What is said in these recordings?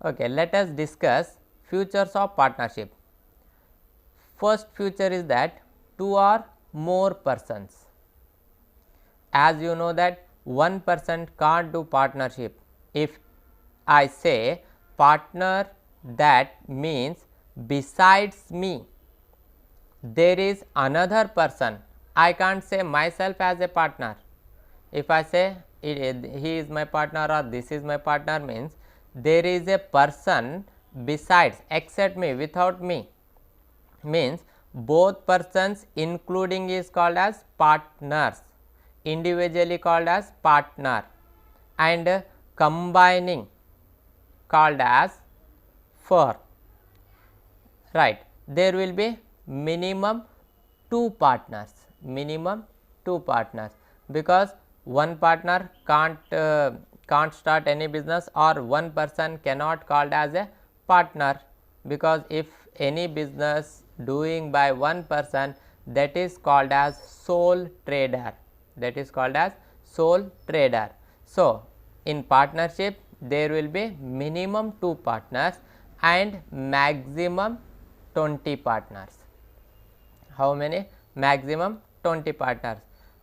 Okay, let us discuss features of partnership. First feature is that two or more persons. As you know that one person can't do partnership. If I say partner, that means besides me there is another person. I can't say myself as a partner. If I say he is my partner or this is my partner, means there is a person besides, except me, without me, means both persons including is called as partners, individually called as partner, and combining called as firm. Right, there will be minimum two partners, because one partner can't start any business, or one person cannot called as a partner, because if any business doing by one person, that is called as sole trader, So in partnership there will be minimum two partners and maximum 20 partners. How many? Maximum 20 partners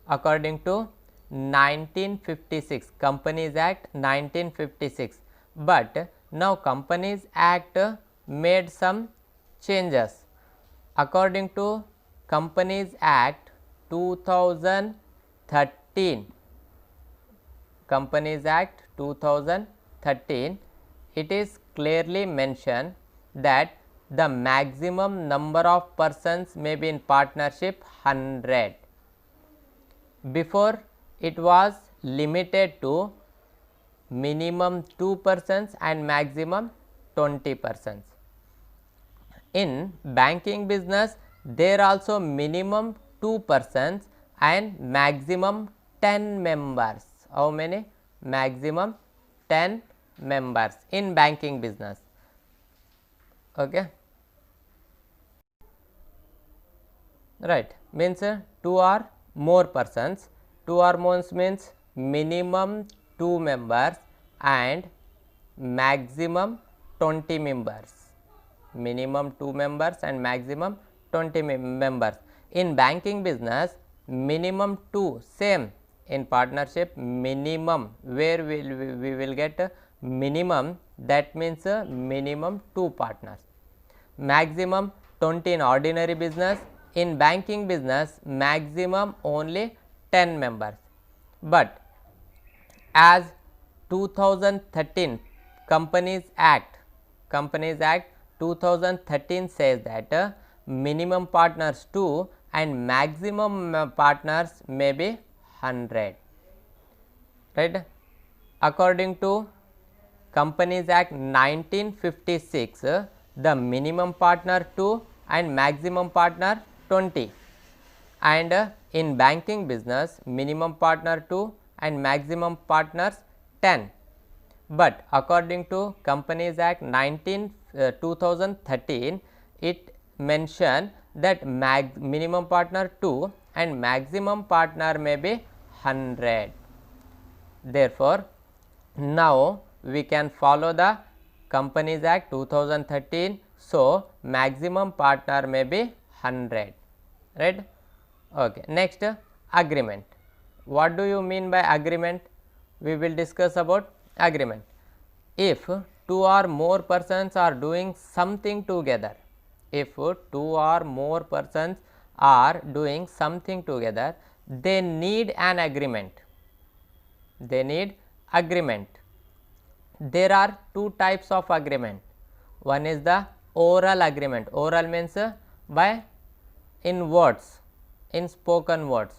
according to 1956 Companies Act 1956. But now Companies Act made some changes. According to Companies Act 2013, Companies Act 2013, it is clearly mentioned that the maximum number of persons may be in partnership 100. Before it was limited to minimum 2 persons and maximum 20 persons. In banking business there also minimum 2 persons and maximum 10 members. How many? Maximum 10 members in banking business. Okay. Right, means 2 or more persons, 2 or more means minimum 2 members and maximum 20 members, minimum 2 members and maximum 20 members. In banking business minimum 2, same. In partnership minimum, where we will get minimum, that means minimum 2 partners, maximum 20 in ordinary business. In banking business maximum only 10 members, but as 2013 Companies Act 2013 says that minimum partners 2 and maximum partners may be 100. Right, according to Companies Act 1956, the minimum partner 2 and maximum partner 20, and in banking business minimum partner 2 and maximum partners 10. But according to Companies Act 2013, it mentioned that minimum partner 2 and maximum partner may be 100. Therefore, now we can follow the Companies Act 2013. So maximum partner may be 100. Right. Okay. Next, agreement. What do you mean by agreement? We will discuss about agreement. If 2 or more persons are doing something together, if 2 or more persons are doing something together, they need an agreement. There are two types of agreement. One is the oral agreement. Oral means by in words, in spoken words,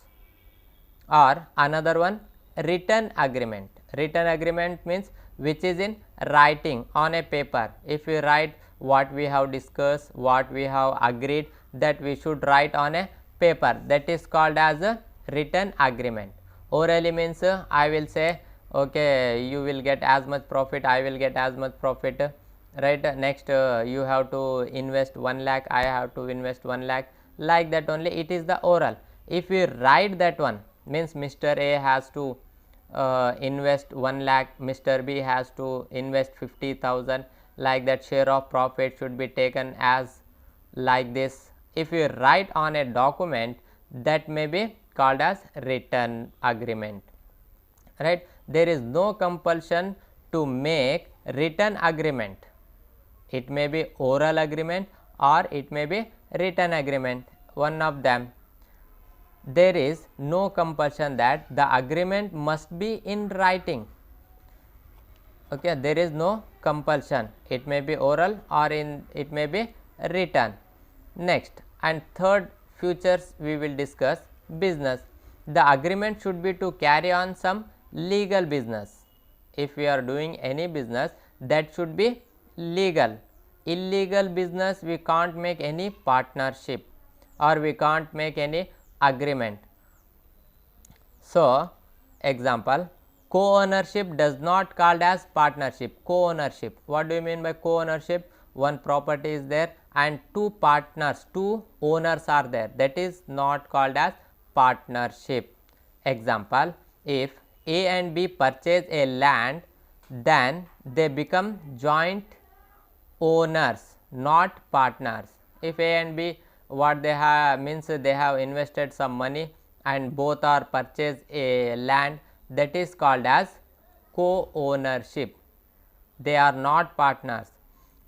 or another one written agreement. Written agreement means which is in writing on a paper. If we write what we have discussed, what we have agreed, that we should write on a paper, that is called as a written agreement. Orally means I will say okay, you will get as much profit, I will get as much profit, right. Next you have to invest 1 lakh, I have to invest 1 lakh, like that only, it is the oral. If we write that one, means Mr. A has to invest 1 lakh, Mr. B has to invest 50,000, like that share of profit should be taken as like this. If you write on a document, that may be called as written agreement, right. There is no compulsion to make written agreement. It may be oral agreement or it may be written agreement, one of them. There is no compulsion that the agreement must be in writing. Okay, there is no compulsion. It may be oral or it may be written. Next and third features we will discuss business. The agreement should be to carry on some legal business. If we are doing any business, that should be legal. Illegal business, we can't make any partnership or we can't make any agreement. So, example, co-ownership does not called as partnership. Co-ownership, what do you mean by co-ownership? One property is there and two partners, two owners are there, that is not called as partnership. Example, if A and B purchase a land, then they become joint owners, not partners. If A and B, what they have means they have invested some money and both are purchased a land, that is called as co-ownership. They are not partners.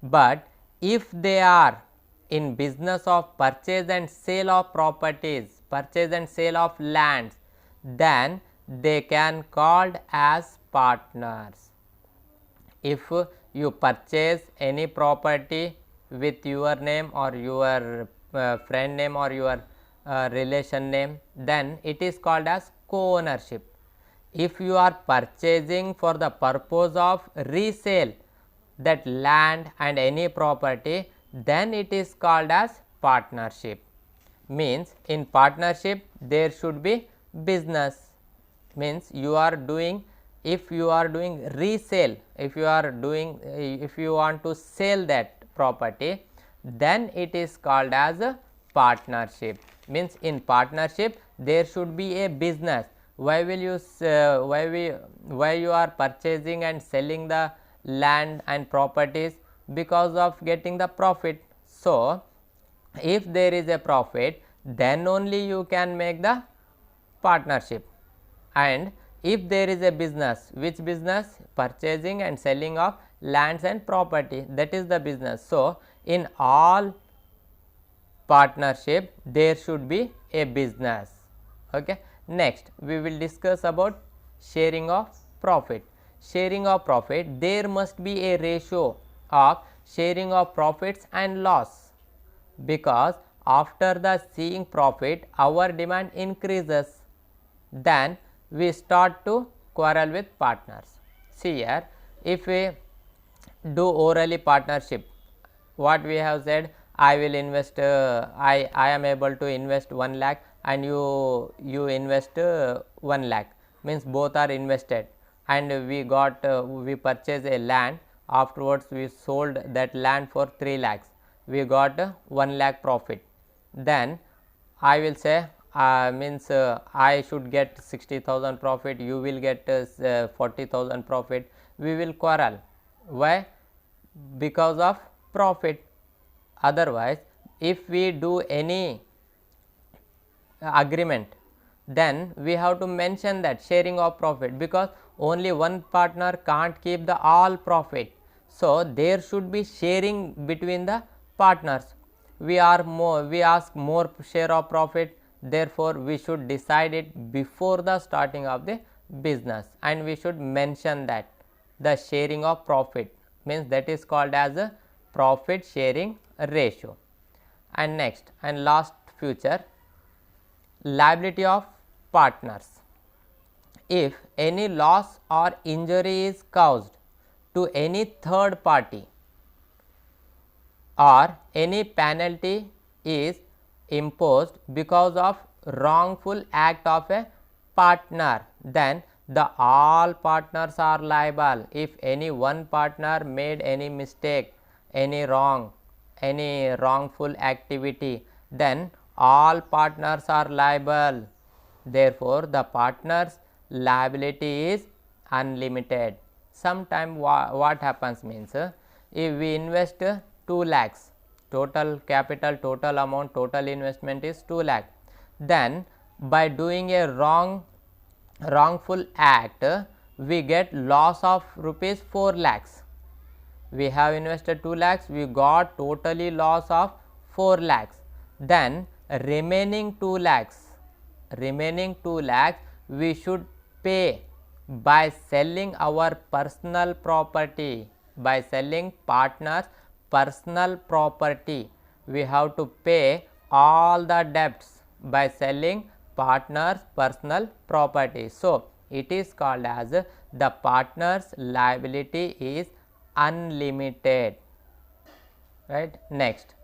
But if they are in business of purchase and sale of properties, purchase and sale of lands, then they can called as partners. If you purchase any property with your name or your friend name or your relation name, then it is called as co-ownership. If you are purchasing for the purpose of resale that land and any property, then it is called as partnership. Means in partnership there should be business, means you are doing, if you are doing resale, if you are doing, if you want to sell that property, then it is called as a partnership. Means in partnership there should be a business. Why will you why you are purchasing and selling the land and properties? Because of getting the profit. So, if there is a profit, then only you can make the partnership. And if there is a business, which business? Purchasing and selling of lands and property, that is the business. So, in all partnership there should be a business. Okay. Next we will discuss about sharing of profit. Sharing of profit, there must be a ratio of sharing of profits and loss, because after the seeing profit our demand increases, then we start to quarrel with partners. See here, if we do orally partnership, what we have said, I will invest, I am able to invest 1 lakh and you invest 1 lakh, means both are invested, and we got we purchased a land, afterwards we sold that land for 3 lakhs, we got 1 lakh profit. Then I will say means I should get 60,000 profit, you will get 40,000 profit, we will quarrel. Why? Because of profit. Otherwise, if we do any agreement, then we have to mention that sharing of profit, because only one partner can't keep the all profit. So, there should be sharing between the partners. We ask more share of profit, therefore, we should decide it before the starting of the business, and we should mention that the sharing of profit, means that is called as a profit sharing ratio. And next and last feature, liability of partners. If any loss or injury is caused to any third party or any penalty is imposed because of wrongful act of a partner, then the all partners are liable. If any one partner made any mistake, any wrongful activity, then all partners are liable. Therefore, the partners liability is unlimited. Sometime what happens means, if we invest 2 lakhs, total capital, total amount, total investment is 2 lakh, then by doing a wrongful act, we get loss of rupees 4 lakhs. We have invested 2 lakhs, we got totally loss of 4 lakhs. Then remaining 2 lakhs, we should pay by selling our personal property, by selling partners personal property. We have to pay all the debts by selling partners personal property. So, it is called as the partners liability is unlimited, right. Next,